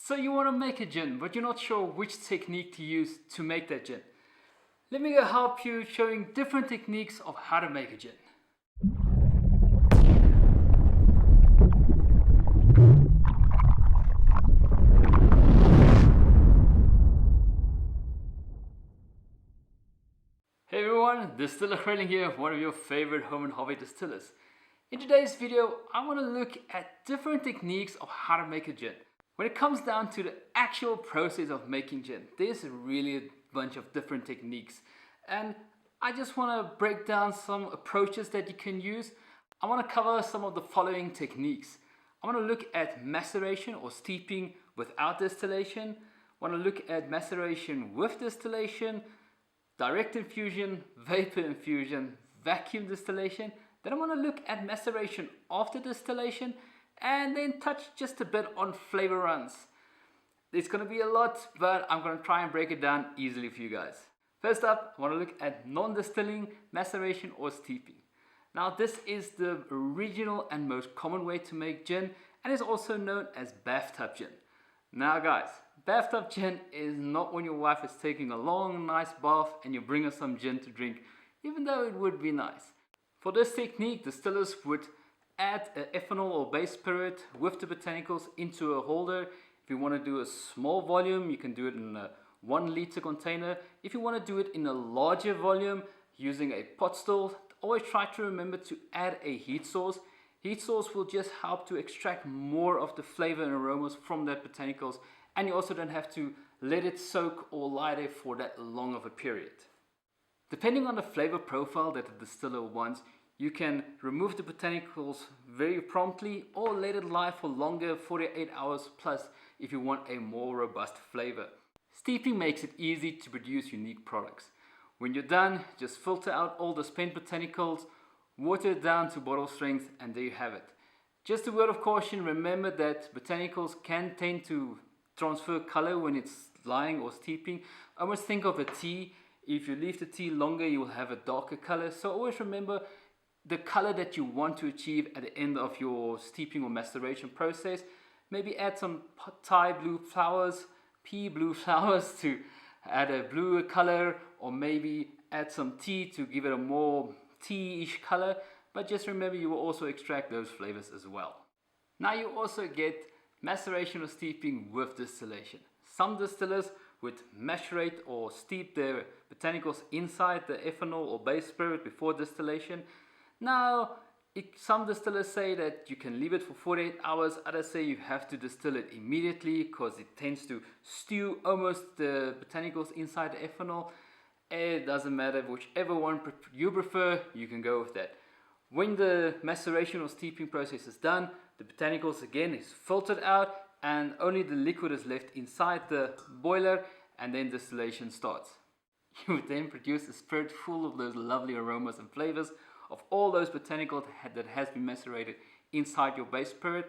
So you want to make a gin, but you're not sure which technique to use to make that gin. Let me help you showing different techniques of how to make a gin. Hey everyone, Distiller Greyling here, one of your favorite home and hobby distillers. In today's video, I want to look at different techniques of how to make a gin. When it comes down to the actual process of making gin, there's really a bunch of different techniques. And I just want to break down some approaches that you can use. I want to cover some of the following techniques. I want to look at maceration or steeping without distillation. I want to look at maceration with distillation, direct infusion, vapor infusion, vacuum distillation. Then I want to look at maceration after distillation and then touch just a bit on flavor runs. It's going to be a lot, but I'm going to try and break it down easily for you guys. First up, I want to look at non-distilling, maceration or steeping. Now this is the original and most common way to make gin and is also known as bathtub gin. Now guys, bathtub gin is not when your wife is taking a long nice bath and you bring her some gin to drink, even though it would be nice. For this technique, distillers would add an ethanol or base spirit with the botanicals into a holder. If you want to do a small volume, you can do it in a 1 liter container. If you want to do it in a larger volume using a pot still, always try to remember to add a heat source. Heat source will just help to extract more of the flavor and aromas from that botanicals, and you also don't have to let it soak or lie there for that long of a period. Depending on the flavor profile that the distiller wants, you can remove the botanicals very promptly or let it lie for longer, 48 hours plus, if you want a more robust flavor. Steeping makes it easy to produce unique products. When you're done, just filter out all the spent botanicals, water it down to bottle strength, and there you have it. Just a word of caution, remember that botanicals can tend to transfer color when it's lying or steeping. Almost think of a tea. If you leave the tea longer, you will have a darker color. So always remember the color that you want to achieve at the end of your steeping or maceration process. Maybe add some Thai blue flowers, pea blue flowers to add a bluer color, or maybe add some tea to give it a more tea-ish color. But just remember, you will also extract those flavors as well. Now you also get maceration or steeping with distillation. Some distillers would macerate or steep their botanicals inside the ethanol or base spirit before distillation. Now, some distillers say that you can leave it for 48 hours. Others say you have to distill it immediately because it tends to stew almost the botanicals inside the ethanol. It doesn't matter, whichever one you prefer, you can go with that. When the maceration or steeping process is done, the botanicals again is filtered out and only the liquid is left inside the boiler, and then distillation starts. You would then produce a spirit full of those lovely aromas and flavors of all those botanicals that has been macerated inside your base spirit.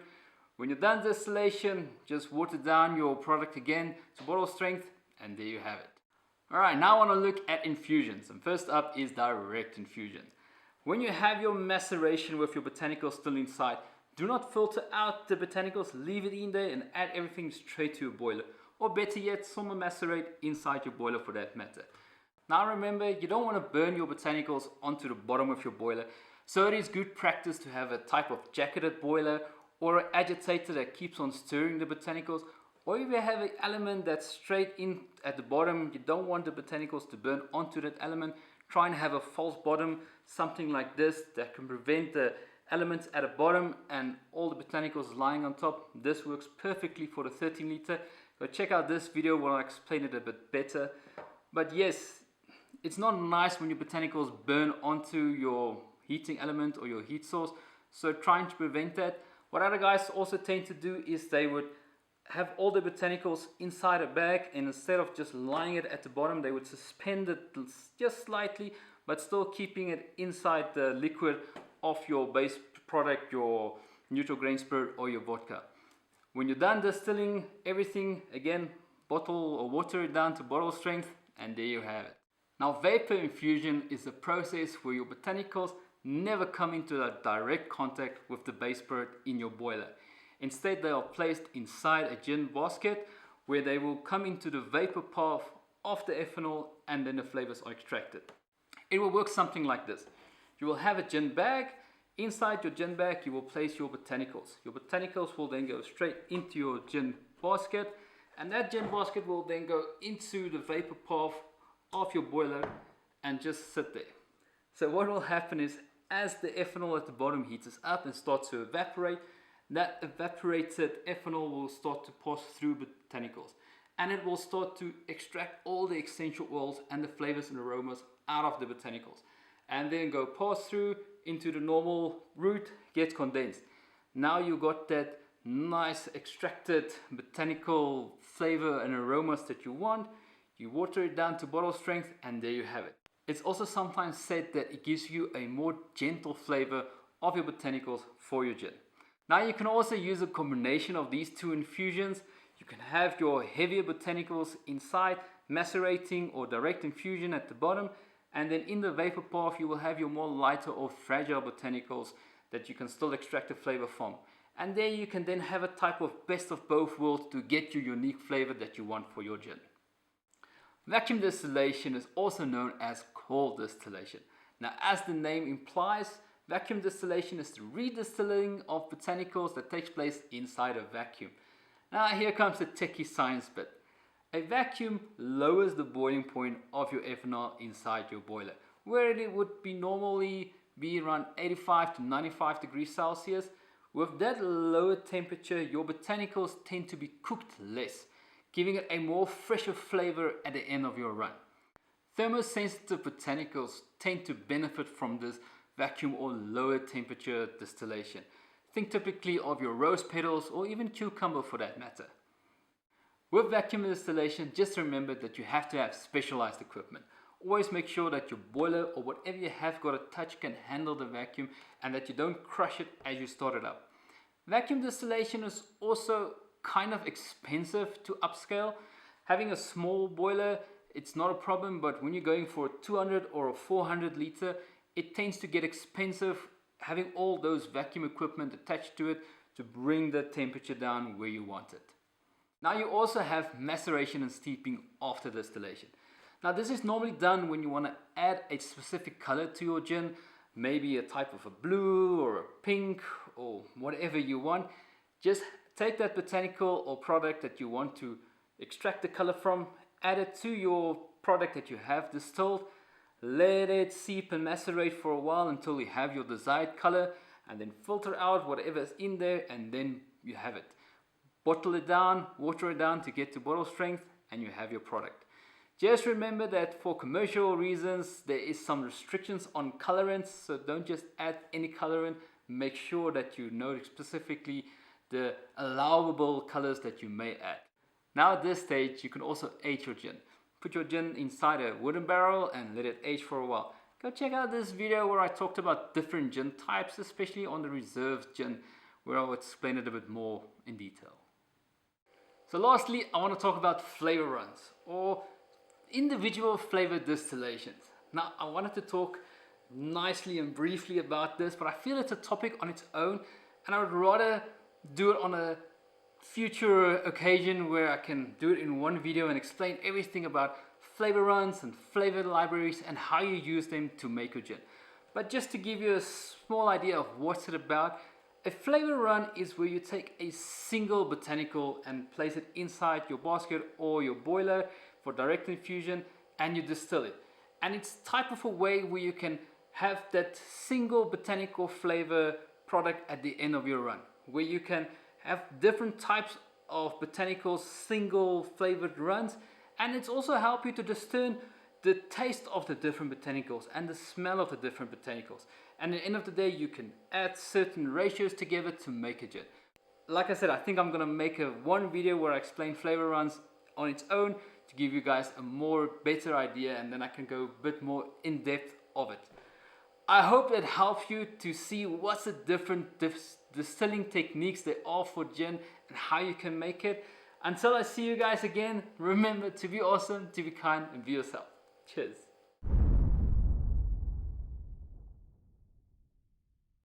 When you're done distillation, just water down your product again to bottle strength, and there you have it. Alright, now I want to look at infusions, and first up is direct infusion. When you have your maceration with your botanicals still inside, do not filter out the botanicals, leave it in there and add everything straight to your boiler. Or better yet, summer macerate inside your boiler for that matter. Now remember, you don't want to burn your botanicals onto the bottom of your boiler, so it is good practice to have a type of jacketed boiler or an agitator that keeps on stirring the botanicals. Or if you have an element that's straight in at the bottom, you don't want the botanicals to burn onto that element, try and have a false bottom, something like this that can prevent the elements at the bottom and all the botanicals lying on top. This works perfectly for the 13 liter. Go check out this video where I explain it a bit better. But yes, it's not nice when your botanicals burn onto your heating element or your heat source, so trying to prevent that. What other guys also tend to do is they would have all the botanicals inside a bag, and instead of just lying it at the bottom, they would suspend it just slightly, but still keeping it inside the liquid of your base product, your neutral grain spirit or your vodka. When you're done distilling everything, again, bottle or water it down to bottle strength, and there you have it. Now, vapor infusion is a process where your botanicals never come into a direct contact with the base spirit in your boiler. Instead, they are placed inside a gin basket where they will come into the vapor path of the ethanol and then the flavors are extracted. It will work something like this. You will have a gin bag. Inside your gin bag, you will place your botanicals. Your botanicals will then go straight into your gin basket, and that gin basket will then go into the vapor path of your boiler and just sit there. So what will happen is, as the ethanol at the bottom heats up and starts to evaporate, that evaporated ethanol will start to pass through botanicals, and it will start to extract all the essential oils and the flavors and aromas out of the botanicals, and then go pass through into the normal route, get condensed. Now you got that nice extracted botanical flavor and aromas that you want. You water it down to bottle strength, and there you have it. It's also sometimes said that it gives you a more gentle flavor of your botanicals for your gin. Now you can also use a combination of these two infusions. You can have your heavier botanicals inside, macerating or direct infusion at the bottom, and then in the vapor path you will have your more lighter or fragile botanicals that you can still extract the flavor from. And there you can then have a type of best of both worlds to get your unique flavor that you want for your gin. Vacuum distillation is also known as cold distillation. Now, as the name implies, vacuum distillation is the redistilling of botanicals that takes place inside a vacuum. Now here comes the techie science bit. A vacuum lowers the boiling point of your ethanol inside your boiler, where it would be normally be around 85 to 95 degrees Celsius. With that lower temperature, your botanicals tend to be cooked less, giving it a more fresher flavor at the end of your run. Thermosensitive botanicals tend to benefit from this vacuum or lower temperature distillation. Think typically of your rose petals or even cucumber for that matter. With vacuum distillation, just remember that you have to have specialized equipment. Always make sure that your boiler or whatever you have got a touch can handle the vacuum, and that you don't crush it as you start it up. Vacuum distillation is also kind of expensive to upscale. Having a small boiler, it's not a problem, but when you're going for a 200 or a 400 liter, it tends to get expensive having all those vacuum equipment attached to it to bring the temperature down where you want it. Now you also have maceration and steeping after distillation. Now this is normally done when you want to add a specific color to your gin, maybe a type of a blue or a pink or whatever you want. Just take that botanical or product that you want to extract the color from, add it to your product that you have distilled, let it seep and macerate for a while until you have your desired color, and then filter out whatever is in there, and then you have it. Bottle it down, water it down to get to bottle strength, and you have your product. Just remember that for commercial reasons there is some restrictions on colorants, so don't just add any colorant. Make sure that you know specifically the allowable colors that you may add. Now at this stage you can also age your gin. Put your gin inside a wooden barrel and let it age for a while. Go check out this video where I talked about different gin types, especially on the reserved gin, where I'll explain it a bit more in detail. So lastly, I want to talk about flavor runs or individual flavor distillations. Now I wanted to talk nicely and briefly about this, but I feel it's a topic on its own, and I would rather do it on a future occasion where I can do it in one video and explain everything about flavor runs and flavor libraries and how you use them to make your gin. But just to give you a small idea of what's it about, a flavor run is where you take a single botanical and place it inside your basket or your boiler for direct infusion, and you distill it. And it's type of a way where you can have that single botanical flavor product at the end of your run, where you can have different types of botanicals, single flavored runs, and it's also help you to discern the taste of the different botanicals and the smell of the different botanicals. And at the end of the day, you can add certain ratios together to make a gin. Like I said, I think I'm gonna make one video where I explain flavor runs on its own to give you guys a more better idea, and then I can go a bit more in depth of it. I hope it helps you to see what's the different distilling techniques there are for gin and how you can make it. Until I see you guys again, remember to be awesome, to be kind, and be yourself. Cheers.